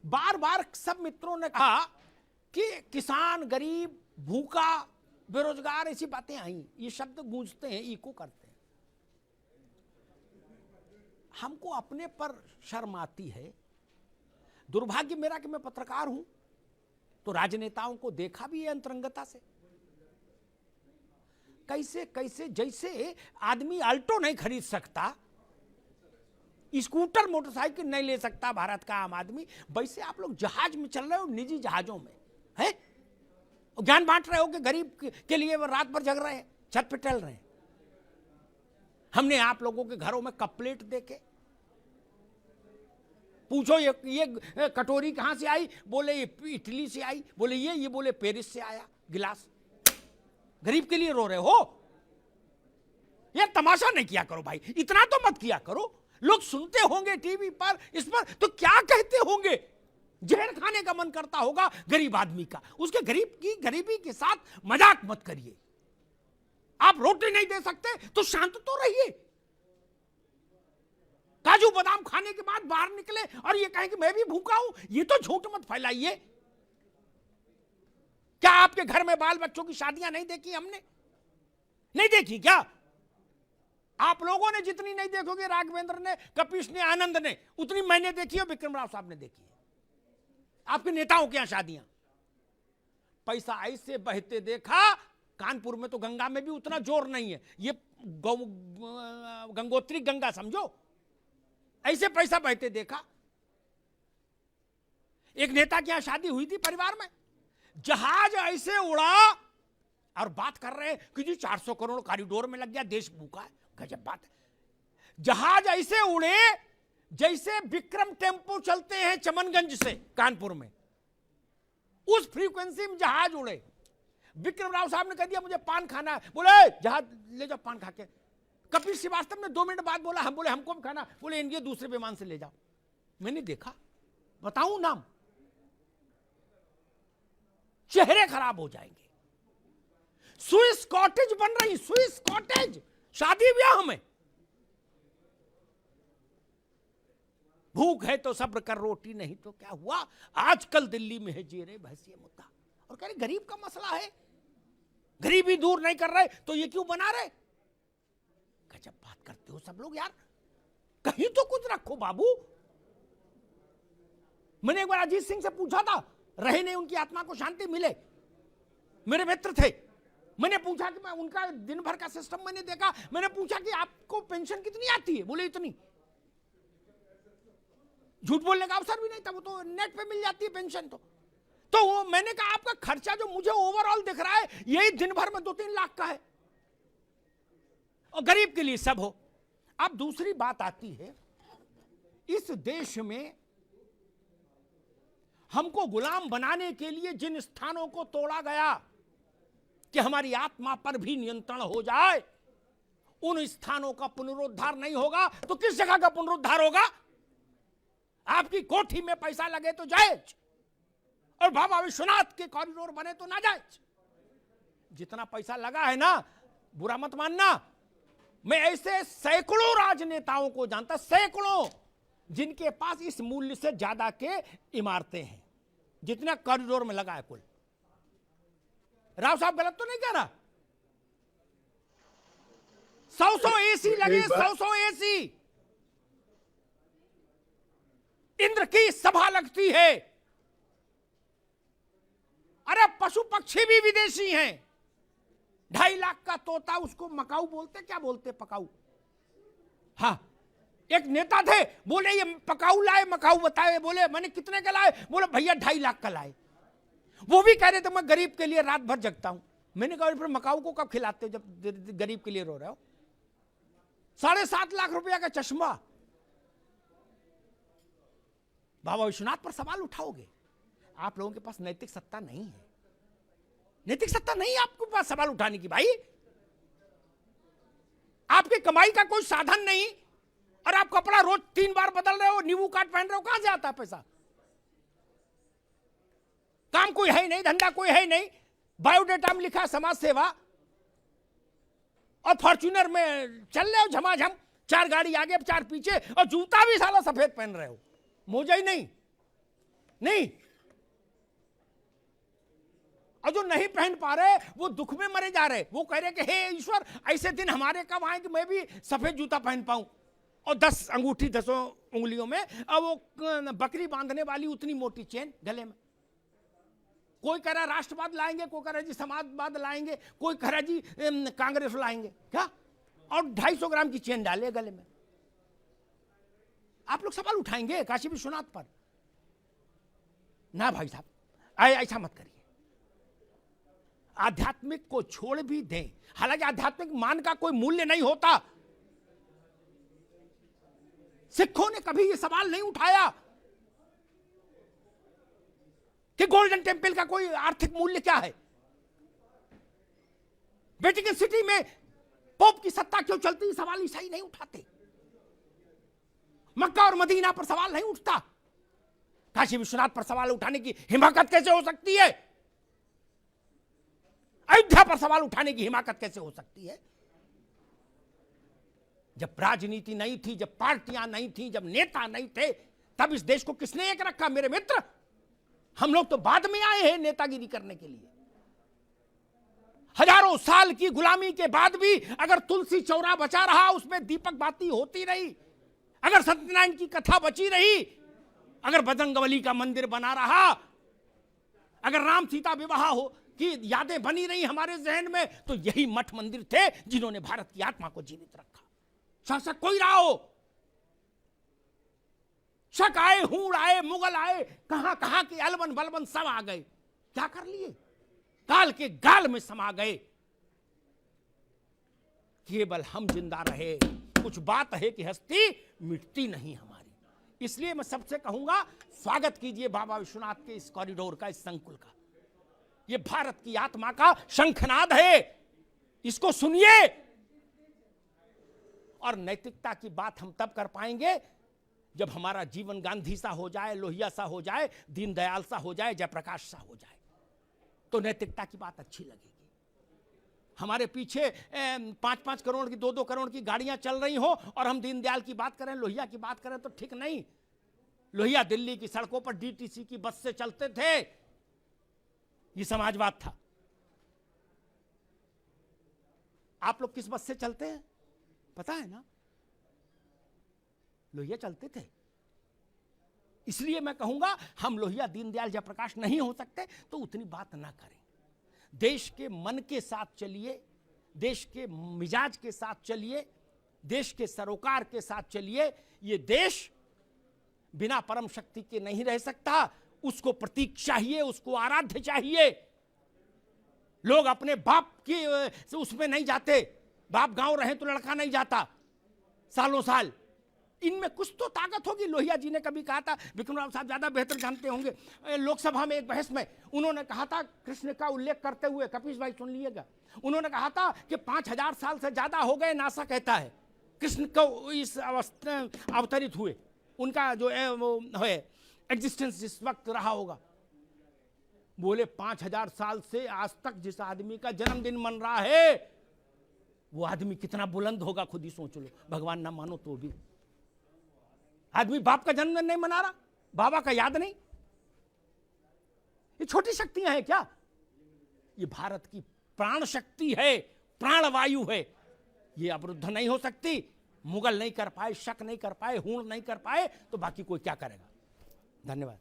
बार बार सब मित्रों ने कहा कि किसान, गरीब, भूखा, बेरोजगार, ऐसी बातें आई, ये शब्द गूंजते हैं, इको करते हैं। हमको अपने पर शर्म आती है। दुर्भाग्य मेरा कि मैं पत्रकार हूं, तो राजनेताओं को देखा भी है अंतरंगता से, कैसे कैसे, जैसे आदमी अल्टो नहीं खरीद सकता, स्कूटर, मोटरसाइकिल नहीं ले सकता भारत का आम आदमी, वैसे आप लोग जहाज में चल रहे हो, निजी जहाजों में है, ज्ञान बांट रहे हो कि गरीब के लिए वो रात भर जग रहे हैं, छत पे टहल रहे हैं। हमने आप लोगों के घरों में कप प्लेट देखे, पूछो ये कटोरी कहां से आई, बोले ये इटली से आई, बोले ये बोले पेरिस से आया गिलास। गरीब के लिए रो रहे हो? यार तमाशा नहीं किया करो भाई, इतना तो मत किया करो। लोग सुनते होंगे टीवी पर, इस पर, तो क्या कहते होंगे? जहर खाने का मन करता होगा गरीब आदमी का। उसके गरीबी के साथ मजाक मत करिए। आप रोटी नहीं दे सकते तो शांत तो रहिए। काजू बादाम खाने के बाद बाहर निकले और ये कहें कि मैं भी भूखा हूं, ये तो झूठ मत फैलाइए। क्या आपके घर में बाल बच्चों की शादियां नहीं देखी हमने? नहीं देखी क्या? आप लोगों ने जितनी नहीं देखोगे, राघवेंद्र ने, कपिश ने, आनंद ने, उतनी मैंने देखी और विक्रम राव साहब ने देखी है। आपके नेताओं के यहां शादियां पैसा ऐसे बहते देखा। कानपुर में तो गंगा में भी उतना जोर नहीं है, ये गंगोत्री गंगा समझो, ऐसे पैसा बहते देखा। एक नेता के यहां शादी हुई थी परिवार में, जहाज ऐसे उड़ा और बात कर रहे हैं कि जी 400 करोड़ कॉरिडोर में लग गया, देश भूखा है। गजब बात है। जहाज ऐसे उड़े जैसे विक्रम टेम्पो चलते हैं चमनगंज से कानपुर में, उस फ्रीक्वेंसी में जहाज उड़े। विक्रम राव साहब ने कह दिया मुझे पान खाना है, बोले जहाज ले जाओ पान खा के। कपिल श्रीवास्तव ने 2 मिनट बाद बोला, हम बोले हमको भी खाना, बोले इनके दूसरे विमान से ले जाओ। मैंने देखा, बताऊं नाम, चेहरे खराब हो जाएंगे। स्विस कॉटेज बन रही, स्विस कॉटेज शादी ब्याह में। भूख है तो सब्र कर, रोटी नहीं तो क्या हुआ। आजकल दिल्ली में है जेरे बहस ये मुद्दा, और कह रहे गरीब का मसला है, गरीबी दूर नहीं कर रहे तो ये क्यों बना रहे। गजब बात करते हो सब लोग यार, कहीं तो कुछ रखो बाबू। मैंने एक बार अजीत सिंह से पूछा था, रहे नहीं, उनकी आत्मा को शांति मिले, मेरे मित्र थे। मैंने पूछा कि मैं उनका दिन भर का सिस्टम मैंने देखा, मैंने पूछा कि आपको पेंशन कितनी आती है, बोले इतनी। झूठ बोलने का अवसर भी नहीं था, वो तो नेट पे मिल जाती है पेंशन। तो वो मैंने कहा आपका खर्चा जो मुझे ओवरऑल दिख रहा है यही दिन भर में 2-3 लाख का है, और गरीब के लिए सब हो। अब दूसरी बात आती है, इस देश में हमको गुलाम बनाने के लिए जिन स्थानों को तोड़ा गया कि हमारी आत्मा पर भी नियंत्रण हो जाए, उन स्थानों का पुनरुद्धार नहीं होगा तो किस जगह का पुनरुद्धार होगा? आपकी कोठी में पैसा लगे तो जायज, और बाबा विश्वनाथ के कॉरिडोर बने तो ना जायज। जितना पैसा लगा है ना, बुरा मत मानना, मैं ऐसे सैकड़ों राजनेताओं को जानता, सैकड़ों, जिनके पास इस मूल्य से ज्यादा के इमारतें हैं जितना कॉरिडोर में लगा है कुल। राव साहब गलत तो नहीं कह रहा? 100 एसी लगे, 100 एसी। इंद्र की सभा लगती है। अरे पशु पक्षी भी विदेशी हैं। 2.5 लाख का तोता, उसको मकाऊ बोलते, क्या बोलते पकाऊ? हाँ, एक नेता थे, बोले ये पकाऊ लाए, मकाऊ बताए, बोले मैंने कितने का लाए, बोले भैया 2.5 लाख का लाए। वो भी कह रहे थे मैं गरीब के लिए रात भर जगता हूं। मैंने कहा फिर मकाऊ को कब खिलाते हो जब गरीब के लिए रो रहे हो? 7.5 लाख रुपया का चश्मा। बाबा विश्वनाथ पर सवाल उठाओगे? आप लोगों के पास नैतिक सत्ता नहीं है, नैतिक सत्ता नहीं है आपके पास सवाल उठाने की। भाई आपकी कमाई का कोई साधन नहीं, और आप कपड़ा रोज 3 बार बदल रहे हो, नींबू काट पहन रहे हो, कहां से आता है पैसा? काम कोई है नहीं, धंधा कोई है नहीं, बायोडेटा में लिखा समाज सेवा, और फॉर्च्यूनर में चल रहे हो झमाझम, 4 गाड़ी आगे 4 पीछे, और जूता भी साला सफेद पहन रहे हो, मोजा ही नहीं। नहीं। और जो नहीं पहन पा रहे वो दुख में मरे जा रहे, वो कह रहे कि हे ईश्वर ऐसे दिन हमारे कब आए कि मैं भी सफेद जूता पहन पाऊं और 10 अंगूठी 10 उंगलियों में, और वो बकरी बांधने वाली उतनी मोटी चेन गले में। कोई कह रहा राष्ट्रवाद लाएंगे, कोई कह रहा जी समाजवाद लाएंगे, कोई कह रहा जी कांग्रेस लाएंगे, क्या? और 250 ग्राम की चेन डाले गले में। आप लोग सवाल उठाएंगे काशी विश्वनाथ पर? ना भाई साहब, ऐसा मत करिए। आध्यात्मिक को छोड़ भी दें, हालांकि आध्यात्मिक मान का कोई मूल्य नहीं होता। सिखों ने कभी यह सवाल नहीं उठाया कि गोल्डन टेम्पल का कोई आर्थिक मूल्य क्या है, वेटिकन सिटी में पोप की सत्ता क्यों चलती, सवाल ईसाई नहीं उठाते। मक्का और मदीना पर सवाल नहीं उठता, काशी विश्वनाथ पर सवाल उठाने की हिमाकत कैसे हो सकती है? अयोध्या पर सवाल उठाने की हिमाकत कैसे हो सकती है? जब राजनीति नहीं थी, जब पार्टियां नहीं थी, जब नेता नहीं थे, तब इस देश को किसने एक रखा मेरे मित्र? हम लोग तो बाद में आए हैं नेतागिरी करने के लिए। हजारों साल की गुलामी के बाद भी अगर तुलसी चौरा बचा रहा, उसमें दीपक बाती होती रही, अगर सत्यनारायण की कथा बची रही, अगर बजरंगबली का मंदिर बना रहा, अगर राम सीता विवाह हो की यादें बनी रही हमारे जहन में, तो यही मठ मंदिर थे जिन्होंने भारत की आत्मा को जीवित रखा। शासक कोई रहा हो, शक आए, हूड़ आए, मुगल आए, कहां कहां के अलबन बलबन सब आ गए, क्या कर लिए? काल के गाल में समा गए। केवल हम जिंदा रहे। कुछ बात है कि हस्ती मिटती नहीं हमारी। इसलिए मैं सबसे कहूंगा, स्वागत कीजिए बाबा विश्वनाथ के इस कॉरिडोर का, इस संकुल का। यह भारत की आत्मा का शंखनाद है, इसको सुनिए। और नैतिकता की बात हम तब कर पाएंगे जब हमारा जीवन गांधी सा हो जाए, लोहिया सा हो जाए, दीनदयाल सा हो जाए, जयप्रकाश सा हो जाए, तो नैतिकता की बात अच्छी लगेगी। हमारे पीछे 5-5 करोड़ की 2-2 करोड़ की गाड़ियां चल रही हो और हम दीनदयाल की बात करें, लोहिया की बात करें, तो ठीक नहीं। लोहिया दिल्ली की सड़कों पर डीटीसी की बस से चलते थे, ये समाजवाद था। आप लोग किस बस से चलते हैं पता है ना? लोहिया चलते थे। इसलिए मैं कहूंगा, हम लोहिया दीनदयाल जयप्रकाश नहीं हो सकते तो उतनी बात ना करें। देश के मन के साथ चलिए, देश के मिजाज के साथ चलिए, देश के सरोकार के साथ चलिए। ये देश बिना परम शक्ति के नहीं रह सकता। उसको प्रतीक चाहिए, उसको आराध्य चाहिए। लोग अपने बाप की उसमें नहीं जाते, बाप गांव रहे तो लड़का नहीं जाता सालों साल। इनमें कुछ तो ताकत होगी। लोहिया जी ने कभी कहा था, विक्रम राव साहब ज्यादा बेहतर जानते होंगे, लोकसभा में एक बहस में उन्होंने कहा था, कृष्ण का उल्लेख करते हुए, कपीश भाई सुन लीजिएगा, उन्होंने कहा था कि 5000 साल से ज्यादा हो गए, नासा कहता है, कृष्ण को इस अवस्था अवतरित हुए, उनका जो है एग्जिस्टेंस जिस वक्त रहा होगा। बोले 5000 साल से आज तक जिस आदमी का जन्मदिन मन रहा है, वो आदमी कितना बुलंद होगा, खुद ही सोच लो। भगवान ना मानो तो भी आदमी बाप का जन्मदिन नहीं मना रहा, बाबा का याद नहीं। ये छोटी शक्तियां हैं क्या? ये भारत की प्राण शक्ति है, प्राणवायु है। ये अवरुद्ध नहीं हो सकती। मुगल नहीं कर पाए, शक नहीं कर पाए, हूण नहीं कर पाए, तो बाकी कोई क्या करेगा? धन्यवाद।